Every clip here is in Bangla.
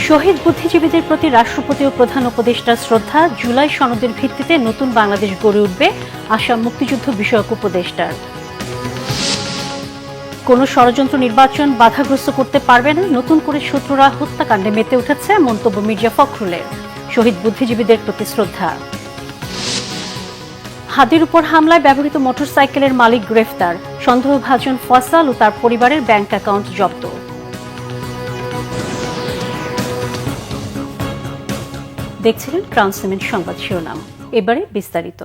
শহীদ বুদ্ধিজীবীদের প্রতি রাষ্ট্রপতি ও প্রধান উপদেষ্টার শ্রদ্ধা, জুলাই সনদের ভিত্তিতে নতুন বাংলাদেশ গড়ে উঠবে আশা মুক্তিযুদ্ধ বিষয়ক উপদেষ্টার। কোন ষড়যন্ত্র নির্বাচন বাধাগ্রস্ত করতে পারবে না, নতুন করে শত্রুরা হত্যাকাণ্ডে মেতে উঠেছে, মন্তব্য মির্জা ফখরুলের। শহীদ বুদ্ধিজীবীদের প্রতি শ্রদ্ধা। হাদির উপর হামলায় ব্যবহৃত মোটরসাইকেলের মালিক গ্রেফতার, সন্দেহভাজন ফয়সাল ও তার পরিবারের ব্যাংক অ্যাকাউন্ট জব্দ। দেখছিলেন ক্রাউন সিমেন্ট সংবাদ শিরোনাম। এবারে বিস্তারিত।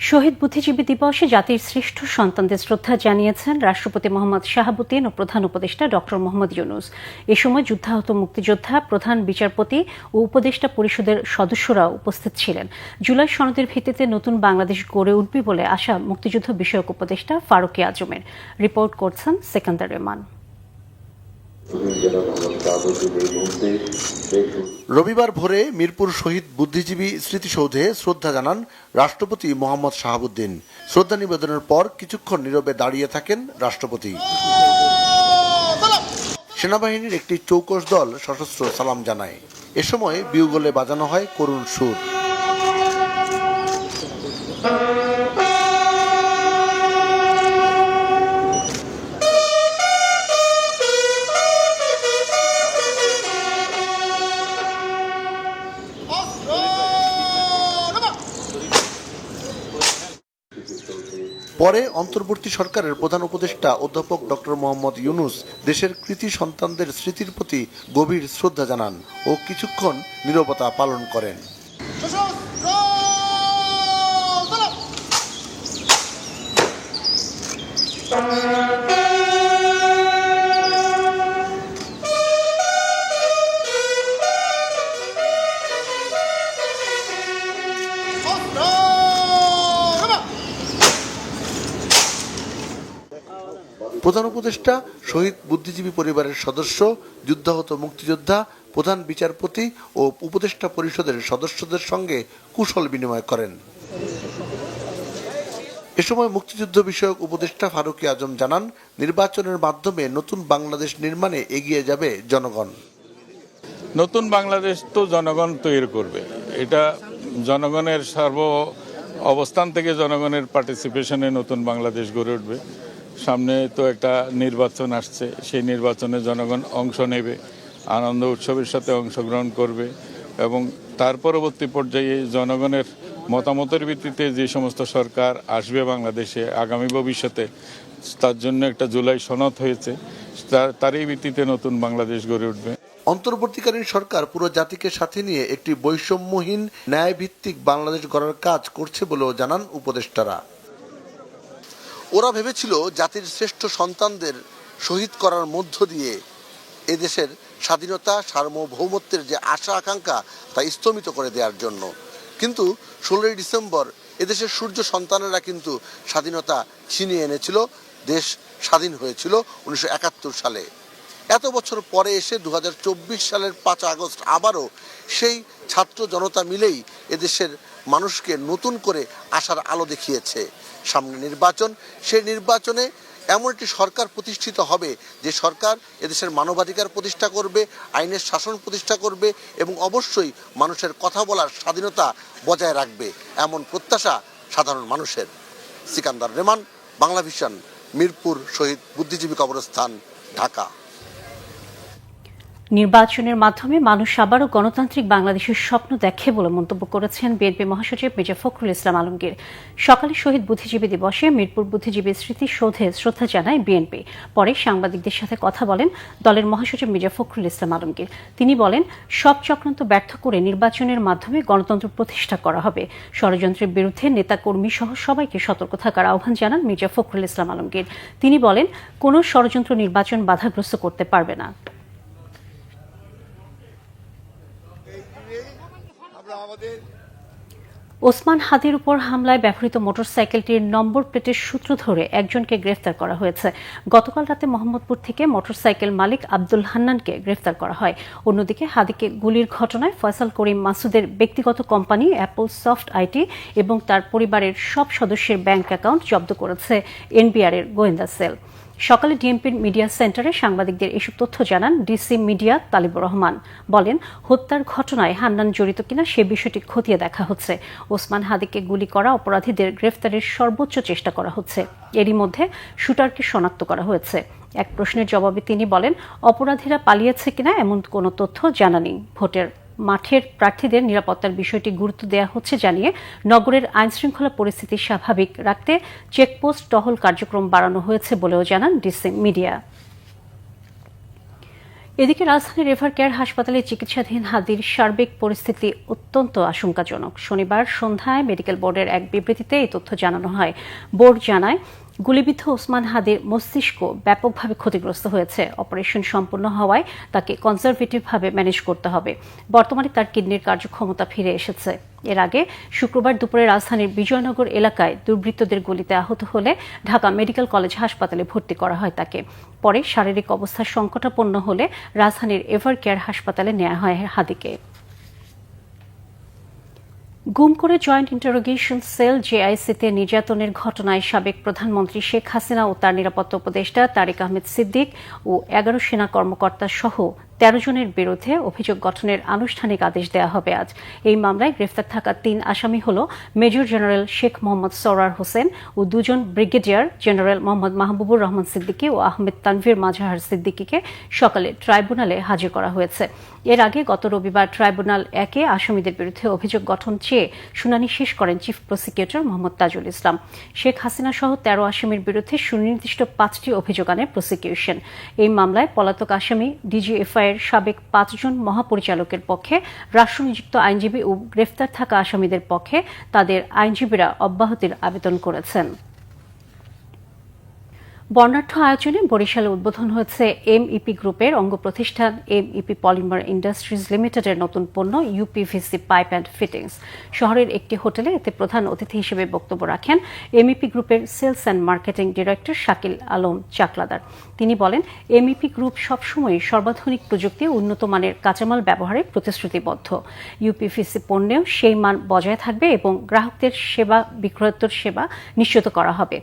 শহীদ বুদ্ধিজীবী দিবসে জাতির শ্রেষ্ঠ সন্তানদের শ্রদ্ধা জানিয়েছেন রাষ্ট্রপতি মোহাম্মদ শাহাবুদ্দিন ও প্রধান উপদেষ্টা ডক্টর মোহাম্মদ ইউনূস। এ সময় যুদ্ধাহত মুক্তিযোদ্ধা, প্রধান বিচারপতি ও উপদেষ্টা পরিষদের সদস্যরাও উপস্থিত ছিলেন। জুলাই সনদের ভিত্তিতে নতুন বাংলাদেশ গড়ে উঠবে বলে আশা মুক্তিযুদ্ধ বিষয়ক উপদেষ্টা ফারুকী আজমের। রিপোর্ট করছেন সেকান্দার রহমান। রবিবার ভোরে মিরপুর শহীদ বুদ্ধিজীবী স্মৃতিসৌধে শ্রদ্ধা জানান রাষ্ট্রপতি মোহাম্মদ শাহাবুদ্দিন। শ্রদ্ধা নিবেদনের পর কিছুক্ষণ নীরবে দাঁড়িয়ে থাকেন রাষ্ট্রপতি। সেনাবাহিনীর একটি চৌকস দল সশস্ত্র সালাম জানায়। এ সময় বিউগলে বাজানো হয় করুণ সুর। পরে অন্তর্বর্তী সরকারের প্রধান উপদেষ্টা অধ্যাপক ডক্টর মোহাম্মদ ইউনূস দেশের কৃতি সন্তানদের স্মৃতির প্রতি গভীর শ্রদ্ধা জানান ও কিছুক্ষণ নীরবতা পালন করেন। প্রধান উপদেষ্টা শহীদ বুদ্ধিজীবী পরিবারের সদস্য, যুদ্ধাহত মুক্তিযোদ্ধা, প্রধান বিচারপতি ও উপদেষ্টা পরিষদের সদস্যদের সঙ্গে কুশল বিনিময় করেন। এ সময় মুক্তিযুদ্ধ বিষয়ক উপদেষ্টা ফারুকী আজম জানান, নির্বাচনের মাধ্যমে নতুন বাংলাদেশ নির্মাণে এগিয়ে যাবে জনগণ। নতুন বাংলাদেশ তো জনগণ তৈরি করবে, এটা জনগণের সর্ব অবস্থান থেকে জনগণের পার্টিসিপেশনে নতুন বাংলাদেশ গড়ে উঠবে। সামনে তো একটা নির্বাচন আসছে, সেই নির্বাচনে জনগণ অংশ নেবে, আনন্দ উৎসবের সাথে অংশগ্রহণ করবে এবং তার পরবর্তী পর্যায়ে জনগণের মতামতের ভিত্তিতে যে সমস্ত সরকার আসবে বাংলাদেশে আগামী ভবিষ্যতে, তার জন্য একটা জুলাই সনদ হয়েছে, তারই ভিত্তিতে নতুন বাংলাদেশ গড়ে উঠবে। অন্তর্বর্তীকালীন সরকার পুরো জাতিকে সাথে নিয়ে একটি বৈষম্যহীন ন্যায়ভিত্তিক বাংলাদেশ গড়ার কাজ করছে বলেও জানান উপদেষ্টারা। ওরা ভেবেছিল জাতির শ্রেষ্ঠ সন্তানদের শহীদ করার মধ্য দিয়ে এদেশের স্বাধীনতা, সার্বভৌমত্বের যে আশা আকাঙ্ক্ষা তা স্থমিত করে দেওয়ার জন্য। কিন্তু 16ই ডিসেম্বর এদেশের সূর্য সন্তানেরা কিন্তু স্বাধীনতা ছিনিয়ে এনেছিল, দেশ স্বাধীন হয়েছিল 1971 সালে। এত বছর পরে এসে 2024 সালের 5 আগস্ট আবারও সেই ছাত্র জনতা মিলেই এদেশের মানুষকে নতুন করে আশার আলো দেখিয়েছে। সামনে নির্বাচন, সেই নির্বাচনে এমন একটি সরকার প্রতিষ্ঠিত হবে যে সরকার এদেশের মানবাধিকার প্রতিষ্ঠা করবে, আইনের শাসন প্রতিষ্ঠা করবে এবং অবশ্যই মানুষের কথা বলার স্বাধীনতা বজায় রাখবে, এমন প্রত্যাশা সাধারণ মানুষের। সিকান্দার রহমান, বাংলা ভিশন, মিরপুর শহীদ বুদ্ধিজীবী কবরস্থান, ঢাকা। নির্বাচনের মাধ্যমে মানুষ আবারও গণতান্ত্রিক বাংলাদেশের স্বপ্ন দেখে বলে মন্তব্য করেছেন বিএনপি মহাসচিব মির্জা ফখরুল ইসলাম আলমগীর। সকালে শহীদ বুদ্ধিজীবী দিবসে মিরপুর বুদ্ধিজীবী স্মৃতিসৌধে শ্রদ্ধা জানায় বিএনপি। পরে সাংবাদিকদের সাথে কথা বলেন দলের মহাসচিব মির্জা ফখরুল ইসলাম আলমগীর। তিনি বলেন, সব চক্রান্ত ব্যর্থ করে নির্বাচনের মাধ্যমে গণতন্ত্র প্রতিষ্ঠা করা হবে। ষড়যন্ত্রের বিরুদ্ধে নেতাকর্মী সহ সবাইকে সতর্ক থাকার আহ্বান জানান মির্জা ফখরুল ইসলাম আলমগীর। তিনি বলেন, কোনো ষড়যন্ত্র নির্বাচন বাধাগ্রস্ত করতে পারবে না। ওসমান হাদির উপর হামলায় ব্যবহৃত মোটরসাইকেলটির নম্বর প্লেটের সূত্র ধরে একজনকে গ্রেফতার করা হয়েছে। গতকাল রাতে মোহাম্মদপুর থেকে মোটরসাইকেল মালিক আব্দুল হান্নানকে গ্রেফতার করা হয়। অন্যদিকে হাদিকে গুলির ঘটনায় ফয়সাল করিম মাসুদের ব্যক্তিগত কোম্পানি অ্যাপল সফট আইটি এবং তার পরিবারের সব সদস্যের ব্যাংক অ্যাকাউন্ট জব্দ করেছে এনবিআর এর গোয়েন্দা সেল। সকালে ডিএমপির মিডিয়া সেন্টারে সাংবাদিকদের এসব তথ্য জানান ডিসি মিডিয়া তালিবুর রহমান। বলেন, হত্যার ঘটনায় হান্নান জড়িত কিনা সে বিষয়টি খতিয়ে দেখা হচ্ছে। ওসমান হাদিকে গুলি করা অপরাধীদের গ্রেফতারের সর্বোচ্চ চেষ্টা করা হচ্ছে। এরই মধ্যে শুটারকে শনাক্ত করা হয়েছে। এক প্রশ্নের জবাবে তিনি বলেন, অপরাধীরা পালিয়েছে কিনা এমন কোনো তথ্য জানা নেই। ভোটের মাঠের প্রার্থীদের নিরাপত্তার বিষয়টি গুরুত্ব দেওয়া হচ্ছে জানিয়ে নগরের আইনশৃঙ্খলা পরিস্থিতি স্বাভাবিক রাখতে চেকপোস্ট টহল কার্যক্রম বাড়ানো হয়েছে বলেও জানান ডিসি মিডিয়া। এদিকে রাজধানীর এভার কেয়ার হাসপাতালে চিকিৎসাধীন হাদির সার্বিক পরিস্থিতি অত্যন্ত আশঙ্কাজনক। শনিবার সন্ধ্যায় মেডিকেল বোর্ডের এক বিবৃতিতে এই তথ্য জানানো হয়। বোর্ড জানায়, গুলিবিদ্ধ ওসমান হাদির মস্তিষ্ক ব্যাপকভাবে ক্ষতিগ্রস্ত হয়েছে। অপারেশন সম্পন্ন হওয়ায় তাকে কনজারভেটিভভাবে ম্যানেজ করতে হবে। বর্তমানে তার কিডনির কার্যক্ষমতা ফিরে এসেছে। এর আগে শুক্রবার দুপুরে রাজধানীর বিজয়নগর এলাকায় দুর্বৃত্তদের গুলিতে আহত হলে ঢাকা মেডিকেল কলেজ হাসপাতালে ভর্তি করা হয় তাকে। পরে শারীরিক অবস্থা সংকটাপন্ন হলে রাজধানীর এভার কেয়ার হাসপাতালে নেওয়া হয় হাদিকে। গুম করে জয়েন্ট ইন্টারোগেশন সেল জেআইসিতে নির্যাতনের ঘটনায় সাবেক প্রধানমন্ত্রী শেখ হাসিনা ও তার নিরাপত্তা উপদেষ্টা তারেক আহমেদ সিদ্দিক ও 11 সেনা কর্মকর্তা সহ 13 জনের বিরুদ্ধে অভিযোগ গঠনের আনুষ্ঠানিক আদেশ দেওয়া হবে আজ। এই মামলায় গ্রেফতার থাকা 3 আসামি হল মেজর জেনারেল শেখ মোহাম্মদ সরার হোসেন ও 2 জন ব্রিগেডিয়ার জেনারেল মোহাম্মদ মাহবুবুর রহমান সিদ্দিকী ও আহমেদ তানভীর মাজহার সিদ্দিকীকে সকালে ট্রাইব্যুনালে হাজির করা হয়েছে। এর আগে গত রবিবার ট্রাইব্যুনাল 1-এ আসামিদের বিরুদ্ধে অভিযোগ গঠন চেয়ে শুনানি শেষ করেন চিফ প্রসিকিউটর মোহাম্মদ তাজুল ইসলাম। শেখ হাসিনা সহ 13 আসামির বিরুদ্ধে সুনির্দিষ্ট 5টি অভিযোগ আনে প্রসিকিউশন। এই মামলায় পলাতক আসামি ডিজিএফআই এর সাবেক 5 জন মহাপরিচালকের পক্ষে রাষ্ট্রনিযুক্ত আইনজীবী ও গ্রেফতার থাকা আসামিদের পক্ষে তাদের আইনজীবীরা অব্যাহতির আবেদন করেছেন। বর্ণাঢ্য আয়োজনে বরিশালে উদ্বোধন হয়েছে এমইপি গ্রুপের অঙ্গ প্রতিষ্ঠান এমইপি পলিমার ইন্ডাস্ট্রিজ লিমিটেডের নতুন পণ্য ইউপিভিসি পাইপ অ্যান্ড ফিটিংস। শহরের একটি হোটেলে এতে প্রধান অতিথি হিসেবে বক্তব্য রাখেন এমইপি গ্রুপের sales and marketing director Shakil Alam Chakladar. তিনি বলেন, এমইপি গ্রুপ সবসময় সর্বাধুনিক প্রযুক্তি ও উন্নত মানের কাঁচামাল ব্যবহারে প্রতিশ্রুতিবদ্ধ। ইউপিভিসি পণ্যেও সেই মান বজায় থাকবে এবং গ্রাহকদের সেবা বিক্রয়োত্তর সেবা নিশ্চিত করা হবে।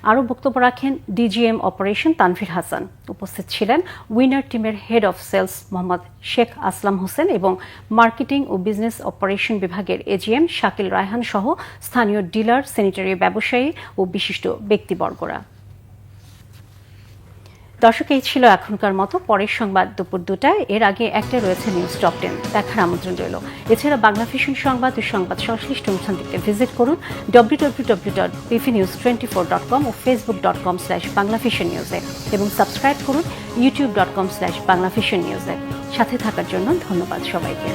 আরও বক্তব্য রাখেন ডিজিএম অপারেশন তানভীর হাসান। উপস্থিত ছিলেন উইনার টিমের head of sales Mohammad Sheikh Aslam Hossain এবং মার্কেটিং ও বিজনেস অপারেশন বিভাগের এজিএম শাকিল রায়হান সহ স্থানীয় ডিলার, স্যানিটারি ব্যবসায়ী ও বিশিষ্ট ব্যক্তিবর্গরা। দর্শক, এই ছিল এখনকার মতো। পরের সংবাদ দুপুর 2টায়। এর আগে একটা রয়েছে নিউজ টপ 10, দেখার আমন্ত্রণ রইল। এছাড়া বাংলা ভিশন সংবাদ ও সংবাদ সংশ্লিষ্ট অনুষ্ঠান দেখতে ভিজিট করুন www.bpnews24.com ও facebook.com/banglavisionnews-এ এবং সাবস্ক্রাইব করুন youtube.com/banglavisionnews-এ। সাথে থাকার জন্য ধন্যবাদ সবাইকে।